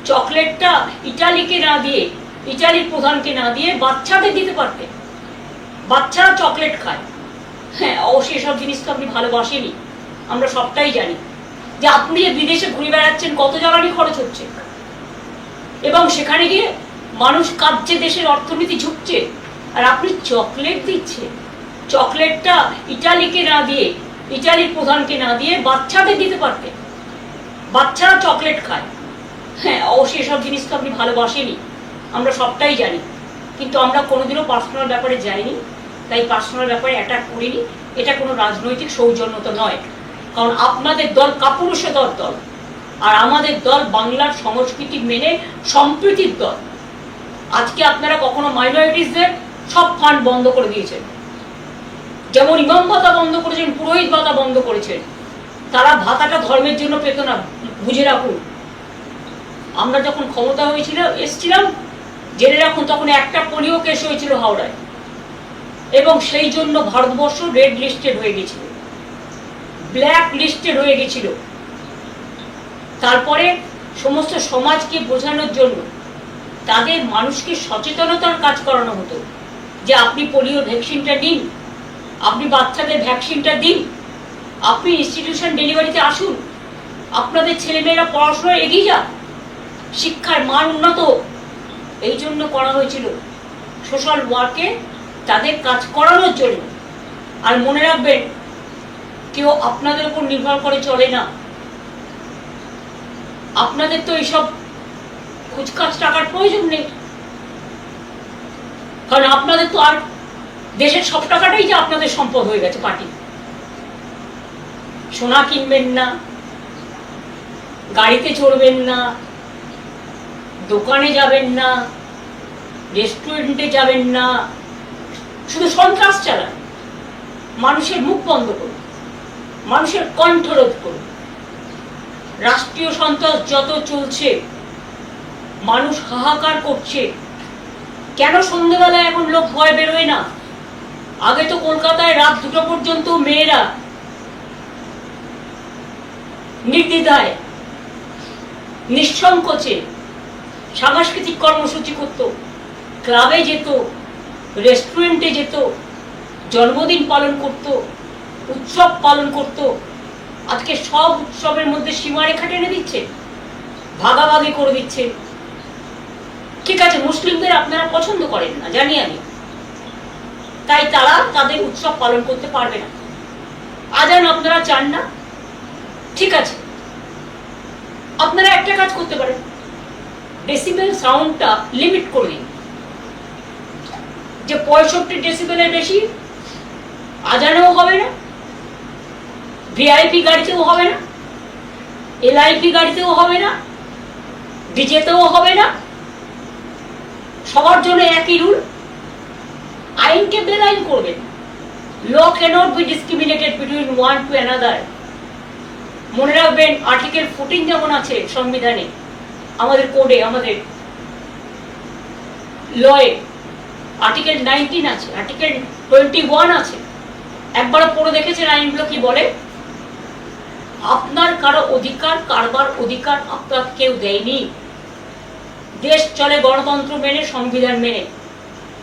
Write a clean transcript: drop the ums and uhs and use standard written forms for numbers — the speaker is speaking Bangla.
চকলেটটা ইটালিকে না দিয়ে, ইটালির প্রধানকে না দিয়ে বাচ্চাদের দিতে পারতেন। বাচ্চারা চকলেট খায়। হ্যাঁ, অবশ্যই এসব জিনিস তো আপনি ভালোবাসেনি, আমরা সবটাই জানি। যে আপনি যে বিদেশে ঘুরে বেড়াচ্ছেন, কত জ্বালানি খরচ হচ্ছে, এবং সেখানে গিয়ে মানুষ কাঁদছে, দেশের অর্থনীতি ঝুঁকছে, আর আপনি চকলেট দিচ্ছেন। চকলেটটা ইটালিকে না দিয়ে, ইটালির প্রধানকে না দিয়ে বাচ্চাদের দিতে পারতেন। বাচ্চারা চকলেট খায়। হ্যাঁ, অবশ্যই এসব জিনিস তো আপনি ভালোবাসেনি, আমরা সবটাই জানি। কিন্তু আমরা কোনোদিনও পার্সোনাল ব্যাপারে যাইনি, তাই পার্সোনাল ব্যাপারে অ্যাটাক করিনি। এটা কোনো রাজনৈতিক সৌজন্যতা নয়, কারণ আপনাদের দল কাপুরুষতার দল, আর আমাদের দল বাংলার সংস্কৃতি মেনে সম্প্রীতির দল। আজকে আপনারা কখনো মাইনরিটিসদের সব ফান্ড বন্ধ করে দিয়েছেন, যেমন ইমাম ভাতা বন্ধ করেছেন, পুরোহিত ভাতা বন্ধ করেছেন। তারা ভাতাটা ধর্মের জন্য পেত না, বুঝে রাখুন। আমরা যখন ক্ষমতা এসছিলাম, জেনে রাখুন, তখন একটা পোলিও কেস হয়েছিল হাওড়ায়, এবং সেই জন্য ভারতবর্ষ রেড লিস্টেড হয়ে গেছিল, ব্ল্যাক লিস্টেড হয়ে গেছিল। তারপরে সমস্ত সমাজকে বোঝানোর জন্য তাদের মানুষকে সচেতনতার কাজ করানো হতো, যে আপনি পোলিও ভ্যাকসিনটা নিন, আপনি বাচ্চাদের ভ্যাকসিনটা দিন, আপনি ইনস্টিটিউশন ডেলিভারিতে আসুন, আপনাদের ছেলেমেয়েরা পড়াশোনায় এগিয়ে যাক, শিক্ষার মান উন্নত। এই জন্য করা হয়েছিল, সোশ্যাল ওয়ার্কে তাদের কাজ করানোর জন্য। আর মনে রাখবেন, কেউ আপনাদের উপর নির্ভর করে চলে না। আপনাদের তো এইসব কুচকাচ টাকার প্রয়োজন নেই, কারণ আপনাদের তো আর দেশের সব টাকাটাই যে আপনাদের সম্পদ হয়ে গেছে পার্টি। সোনা কিনবেন না, গাড়িতে চড়বেন না, দোকানে যাবেন না, রেস্টুরেন্টে যাবেন না, শুধু সন্ত্রাস চালান। মানুষের মুখ বন্ধ করুন, মানুষের কণ্ঠরোধ করুন। রাষ্ট্রীয় সন্ত্রাস যত চলছে, মানুষ হাহাকার করছে। কেন সন্ধ্যেবেলায় এখন লোক ভয় বেরোয় না? আগে তো কলকাতায় রাত 2টা পর্যন্ত মেয়েরা নির্দ্বিধায় নিঃসংকোচে সাংস্কৃতিক কর্মসূচি করত, ক্লাবে যেত, রেস্টুরেন্টে যেত, জন্মদিন পালন করত, উৎসব পালন করত। আজকে সব উৎসবের মধ্যে সীমারেখা টেনে দিচ্ছে, ভাগাভাগি করে দিচ্ছে। ঠিক আছে, মুসলিমদের আপনারা পছন্দ করেন না, জানি আমি, তাই তারা তাদের উৎসব পালন করতে পারবে না। আজান আপনারা চান না, ঠিক আছে, আপনারা একটা কাজ করতে পারেন, ডেসিবেল সাউন্ডটা লিমিট করে দিন, যে 65 ডেসিবেলের বেশি আজানেও হবে না, ভিআইপি গাড়িতেও হবে না, এলআইপি গাড়িতেও হবে না, ডিজেতেও হবে না। সবার জন্য একই রুল। আইনকে বেআইন করবেন। Law cannot be discriminated between one to another. মনে রাখবেন, আর্টিকেল 14 যেমন আছে সংবিধানে, আমাদের কোডে, আমাদের লয়ে আর্টিকেল 19 আছে, আর্টিকেল 21 আছে। একবার পড়ে দেখেছেন আইনগুলো কি বলে? আপনার কারো অধিকার কারবার অধিকার আপনার কেউ দেয়নি। দেশ চলে গণতন্ত্র মেনে, সংবিধান মেনে।